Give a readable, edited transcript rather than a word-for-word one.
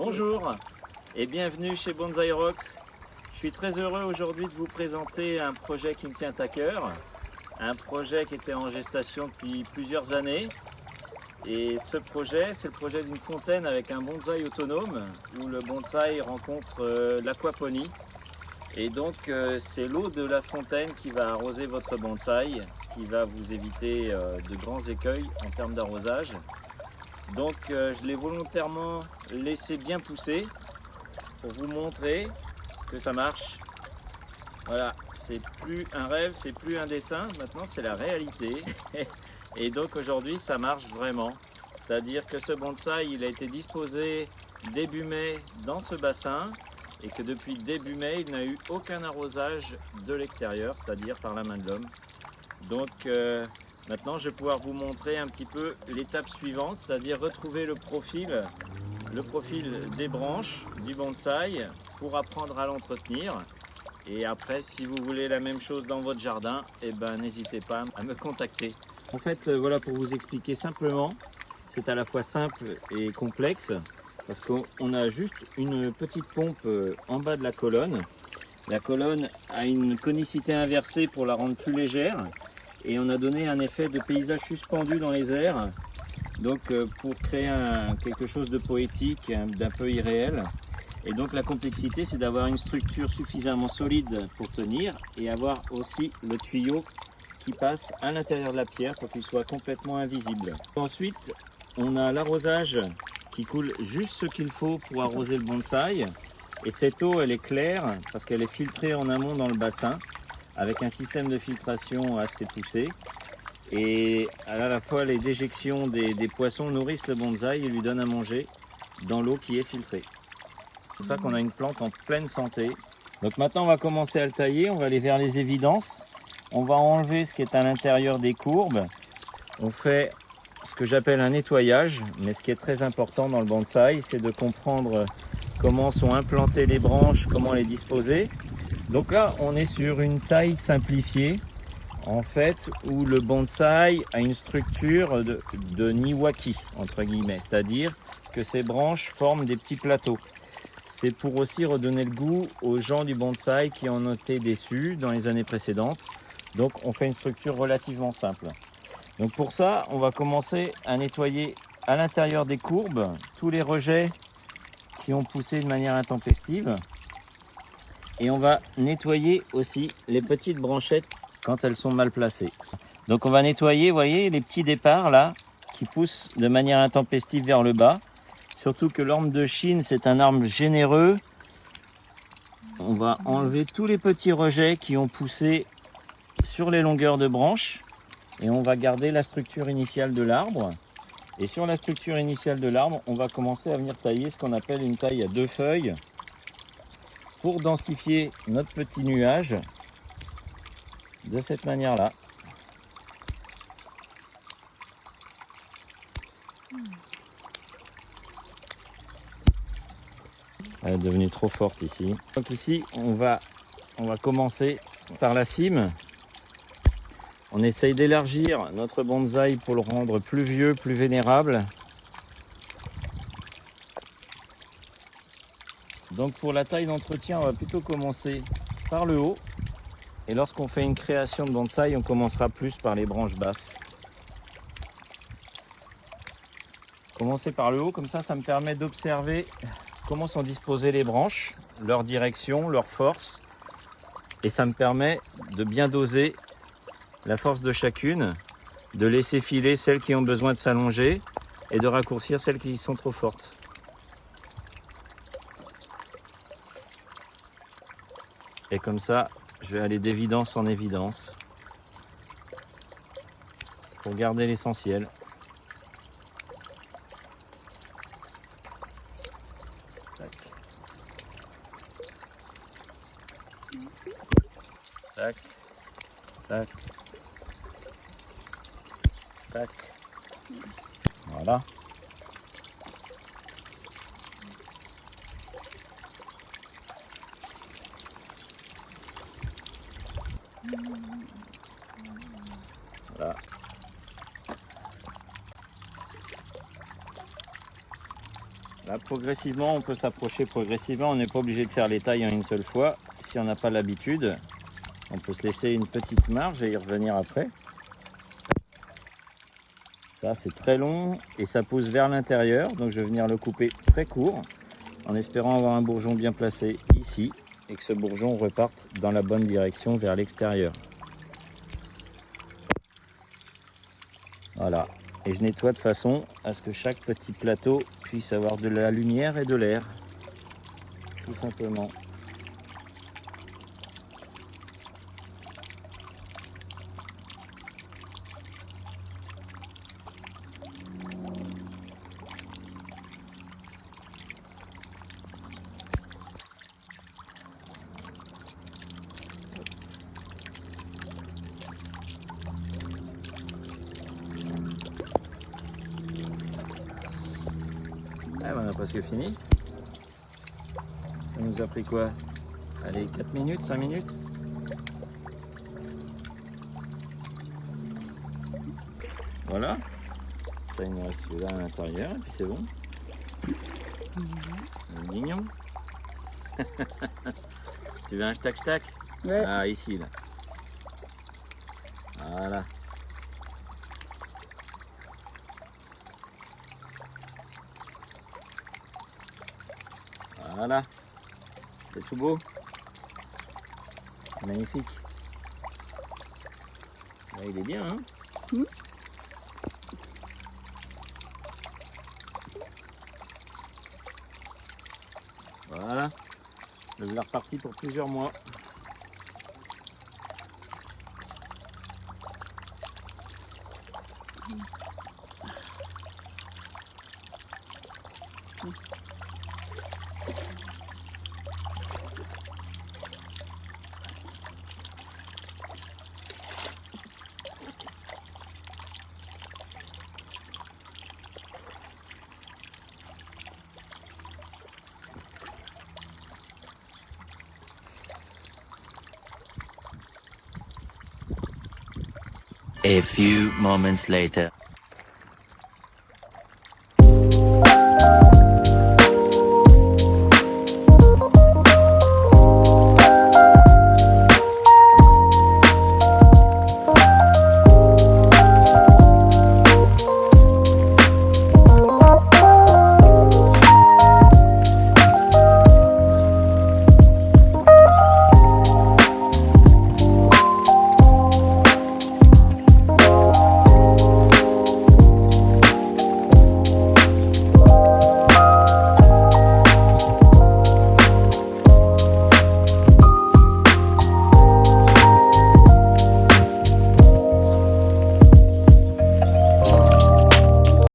Bonjour et bienvenue chez Bonsai Rocks. Je suis très heureux aujourd'hui de vous présenter un projet qui me tient à cœur. Un projet qui était en gestation depuis plusieurs années. Et ce projet, c'est le projet d'une fontaine avec un bonsaï autonome où le bonsaï rencontre l'aquaponie. Et donc c'est l'eau de la fontaine qui va arroser votre bonsaï, ce qui va vous éviter de grands écueils en termes d'arrosage. Donc je l'ai volontairement laissé bien pousser pour vous montrer que ça marche. Voilà, c'est plus un rêve, c'est plus un dessin, maintenant c'est la réalité. Et donc aujourd'hui ça marche vraiment. C'est-à-dire que ce bonsaï il a été disposé début mai dans ce bassin et que depuis début mai il n'a eu aucun arrosage de l'extérieur, c'est-à-dire par la main de l'homme. Donc maintenant je vais pouvoir vous montrer un petit peu l'étape suivante, c'est-à-dire retrouver le profil des branches du bonsaï pour apprendre à l'entretenir. Et après, si vous voulez la même chose dans votre jardin, eh ben, n'hésitez pas à me contacter. En fait, voilà, pour vous expliquer simplement, c'est à la fois simple et complexe parce qu'on a juste une petite pompe en bas de la colonne. La colonne a une conicité inversée pour la rendre plus légère et on a donné un effet de paysage suspendu dans les airs. Donc pour créer quelque chose de poétique, d'un peu irréel. Et donc la complexité, c'est d'avoir une structure suffisamment solide pour tenir et avoir aussi le tuyau qui passe à l'intérieur de la pierre pour qu'il soit complètement invisible. Ensuite, on a l'arrosage qui coule juste ce qu'il faut pour arroser le bonsaï. Et cette eau, elle est claire parce qu'elle est filtrée en amont dans le bassin avec un système de filtration assez poussé. Et à la fois, les déjections des poissons nourrissent le bonsaï et lui donnent à manger dans l'eau qui est filtrée. C'est pour ça qu'on a une plante en pleine santé. Donc maintenant, on va commencer à le tailler. On va aller vers les évidences. On va enlever ce qui est à l'intérieur des courbes. On fait ce que j'appelle un nettoyage. Mais ce qui est très important dans le bonsaï, c'est de comprendre comment sont implantées les branches, comment les disposer. Donc là, on est sur une taille simplifiée. En fait, où le bonsaï a une structure de niwaki, entre guillemets, c'est-à-dire que ses branches forment des petits plateaux. C'est pour aussi redonner le goût aux gens du bonsaï qui en ont été déçus dans les années précédentes. Donc on fait une structure relativement simple. Donc pour ça, on va commencer à nettoyer à l'intérieur des courbes tous les rejets qui ont poussé de manière intempestive. Et on va nettoyer aussi les petites branchettes quand elles sont mal placées. Donc on va nettoyer, vous voyez, les petits départs là, qui poussent de manière intempestive vers le bas. Surtout que l'orme de Chine, c'est un arbre généreux. On va enlever tous les petits rejets qui ont poussé sur les longueurs de branches. Et on va garder la structure initiale de l'arbre. Et sur la structure initiale de l'arbre, on va commencer à venir tailler ce qu'on appelle une taille à 2 feuilles. Pour densifier notre petit nuage de cette manière-là. Elle est devenue trop forte ici. Donc ici, on va commencer par la cime. On essaye d'élargir notre bonsaï pour le rendre plus vieux, plus vénérable. Donc pour la taille d'entretien, on va plutôt commencer par le haut. Et lorsqu'on fait une création de bonsaï, on commencera plus par les branches basses. Commencer par le haut, comme ça me permet d'observer comment sont disposées les branches, leur direction, leur force. Et ça me permet de bien doser la force de chacune, de laisser filer celles qui ont besoin de s'allonger et de raccourcir celles qui sont trop fortes. Et comme ça, je vais aller d'évidence en évidence pour garder l'essentiel. Tac, tac, tac. Voilà. Voilà. Là, progressivement, on peut s'approcher progressivement. On n'est pas obligé de faire les tailles en une seule fois. Si on n'a pas l'habitude, on peut se laisser une petite marge et y revenir après. Ça, c'est très long et ça pousse vers l'intérieur. Donc, je vais venir le couper très court en espérant avoir un bourgeon bien placé ici et que ce bourgeon reparte dans la bonne direction vers l'extérieur. Voilà. Et je nettoie de façon à ce que chaque petit plateau puisse avoir de la lumière et de l'air. Tout simplement. Ah, on a presque fini. Ça nous a pris quoi? Allez, 4 minutes, 5 minutes? Voilà. Ça, il nous reste celui-là à l'intérieur et puis c'est bon. Mignon. Tu veux un tac-tac? Ouais. Ah, ici, là. Voilà. Voilà. C'est tout beau. Magnifique. Là, il est bien, hein? Voilà. Je vais repartir pour plusieurs mois. A few moments later.